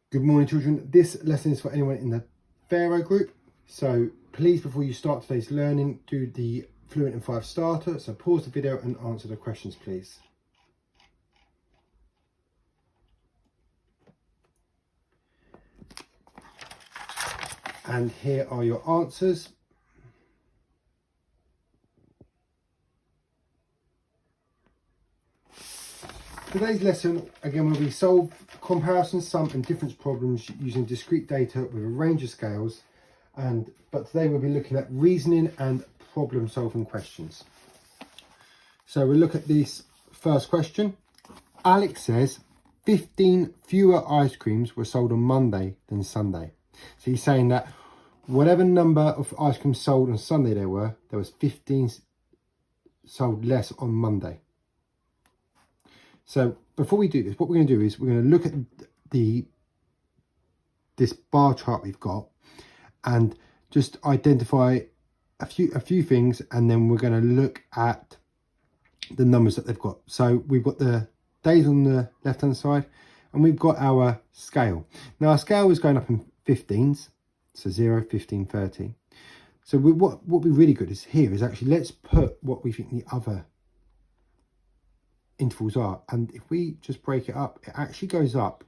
Good morning, children. This lesson is for anyone in the Pharaoh group. So please, before you start today's learning, do the Fluent in 5 starter. So pause the video and answer the questions, please. And here are your answers. Today's lesson, again, will be solve comparison, sum and difference problems using discrete data with a range of scales. But today we'll be looking at reasoning and problem solving questions. So we'll look at this first question. Alex says 15 fewer ice creams were sold on Monday than Sunday. So he's saying that whatever number of ice creams sold on Sunday there was 15 sold less on Monday. So before we do this, what we're going to do is we're going to look at this bar chart we've got and just identify a few things, and then we're going to look at the numbers that they've got. So we've got the days on the left hand side and we've got our scale. Now our scale is going up in 15s, so 0, 15, 30. So what would be really good is here is actually let's put what we think the other intervals are, and if we just break it up, it actually goes up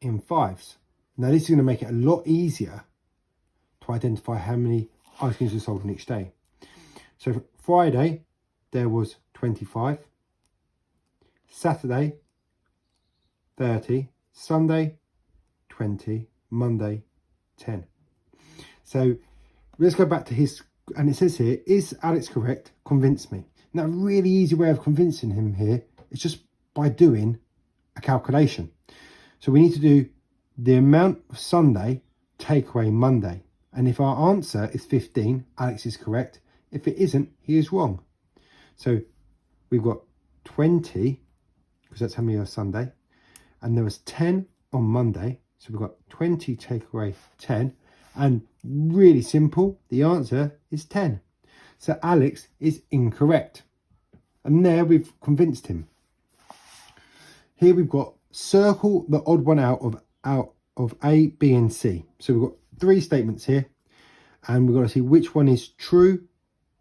in 5s. Now this is going to make it a lot easier to identify how many ice creams were sold on each day. So Friday there was 25, Saturday 30, Sunday 20, Monday 10. So let's go back to his, and it says here, is Alex correct? Convince me. Now, a really easy way of convincing him here is just by doing a calculation. So we need to do the amount of Sunday take away Monday. And if our answer is 15, Alex is correct. If it isn't, he is wrong. So we've got 20, because that's how many are Sunday. And there was 10 on Monday. So we've got 20 take away 10. And really simple, the answer is 10. So Alex is incorrect. And there we've convinced him. Here we've got circle the odd one out of A, B and C. So we've got 3 statements here. And we've got to see which one is true,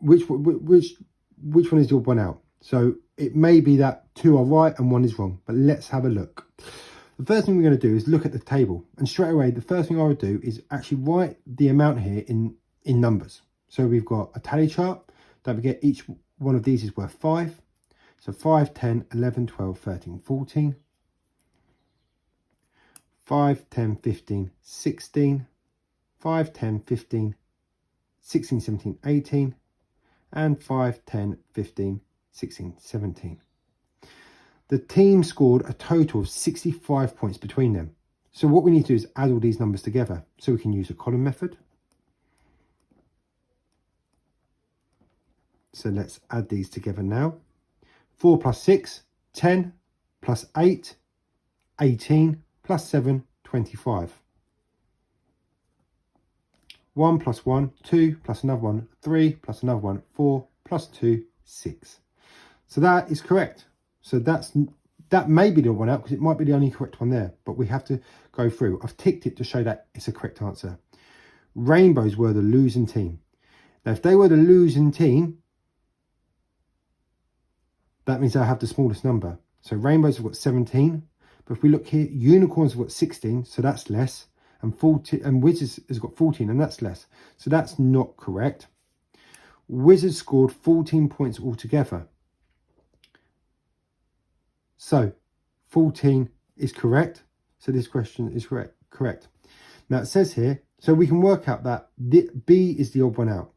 which one is the odd one out. So it may be that 2 are right and 1 is wrong. But let's have a look. The first thing we're going to do is look at the table. And straight away, the first thing I would do is actually write the amount here in numbers. So we've got a tally chart. Don't forget, each one of these is worth 5. So 5, 10, 11, 12, 13, 14. 5, 10, 15, 16. 5, 10, 15, 16, 17, 18. And 5, 10, 15, 16, 17. The team scored a total of 65 points between them. So what we need to do is add all these numbers together. So we can use a column method. So let's add these together now. 4 plus 6, 10, plus 8, 18, plus 7, 25. 1 plus 1, 2, plus another 1, 3, plus another 1, 4, plus 2, 6. So that is correct. So that may be the one out because it might be the only correct one there, but we have to go through. I've ticked it to show that it's a correct answer. Rainbows were the losing team. Now, if they were the losing team, that means I have the smallest number. So rainbows have got 17. But if we look here, unicorns have got 16, so that's less. And 14, and wizards has got 14, and that's less. So that's not correct. Wizards scored 14 points altogether. So 14 is correct. So this question is correct. Now it says here, so we can work out that B is the odd one out.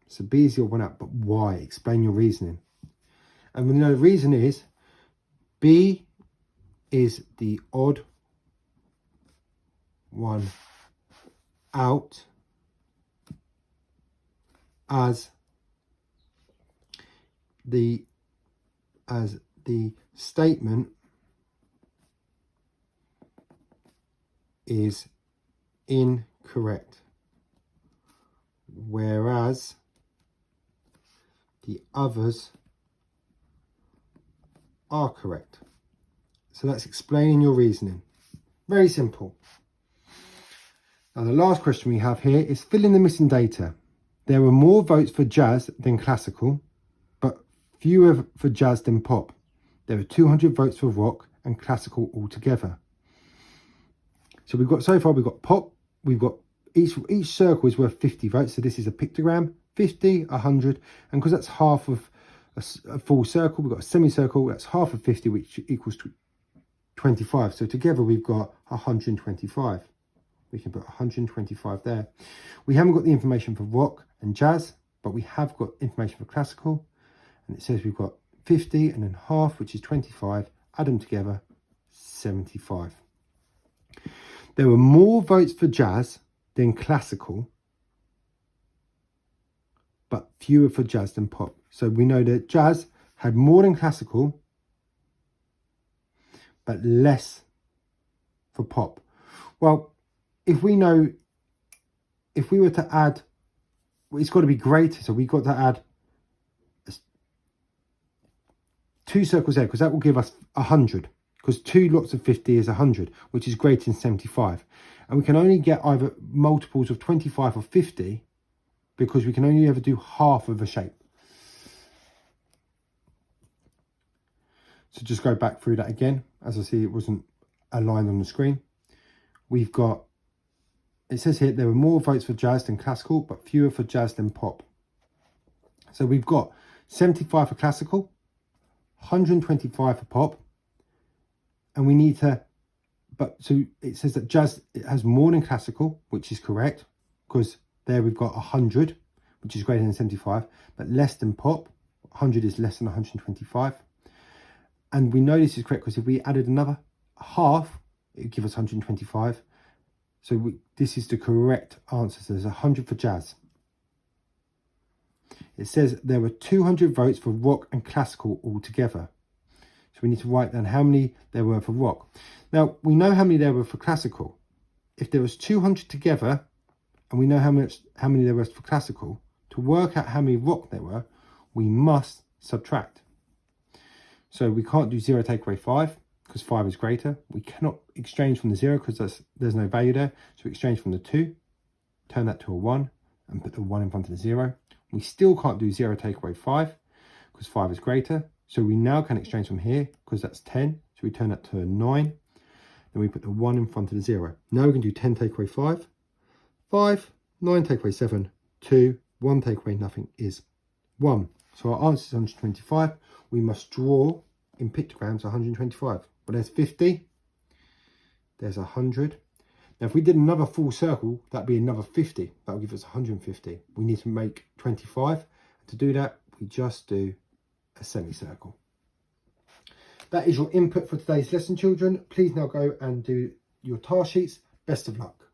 So B is the odd one out, but why? Explain your reasoning. And we know the reason is B is the odd one out as the statement is incorrect, whereas the others are correct. So that's explaining your reasoning. Very simple. Now the last question we have here is fill in the missing data. There were more votes for jazz than classical, but fewer for jazz than pop. There were 200 votes for rock and classical altogether. So so far we've got pop, we've got each circle is worth 50 votes. So this is a pictogram, 50, 100, and because that's half of a full circle, we've got a semicircle, that's half of 50, which equals 25. So together we've got 125. We can put 125 there. We haven't got the information for rock and jazz, but we have got information for classical. And it says we've got 50 and then half, which is 25. Add them together, 75. There were more votes for jazz than classical, but fewer for jazz than pop. So we know that jazz had more than classical, but less for pop. Well, if we were to add, it's got to be greater. So we've got to add 2 circles there, because that will give us 100. Because 2 lots of 50 is 100, which is greater than 75. And we can only get either multiples of 25 or 50 because we can only ever do half of a shape. So just go back through that again. As I see, it wasn't aligned on the screen. We've got, it says here, there were more votes for jazz than classical, but fewer for jazz than pop. So we've got 75 for classical, 125 for pop, and we need to, so it says that jazz, it has more than classical, which is correct, because there we've got 100, which is greater than 75, but less than pop. 100 is less than 125. And we know this is correct because if we added another half, it would give us 125. So this is the correct answer. So there's 100 for jazz. It says there were 200 votes for rock and classical altogether. So we need to write down how many there were for rock. Now, we know how many there were for classical. If there was 200 together, and we know how many there was for classical, to work out how many rock there were, we must subtract. So we can't do 0 take away 5, because 5 is greater. We cannot exchange from the 0, because there's no value there. So we exchange from the 2, turn that to a 1, and put the 1 in front of the 0. We still can't do 0 take away 5, because 5 is greater. So we now can exchange from here, because that's 10. So we turn that to a 9. Then we put the 1 in front of the 0. Now we can do 10 take away 5, 5, 9 take away 7, 2, 1 take away nothing is 1. So our answer is 125. We must draw in pictograms 125. Well, there's 50. There's 100. Now, if we did another full circle, that'd be another 50. That would give us 150. We need to make 25. To do that, we just do a semicircle. That is your input for today's lesson, children. Please now go and do your task sheets. Best of luck.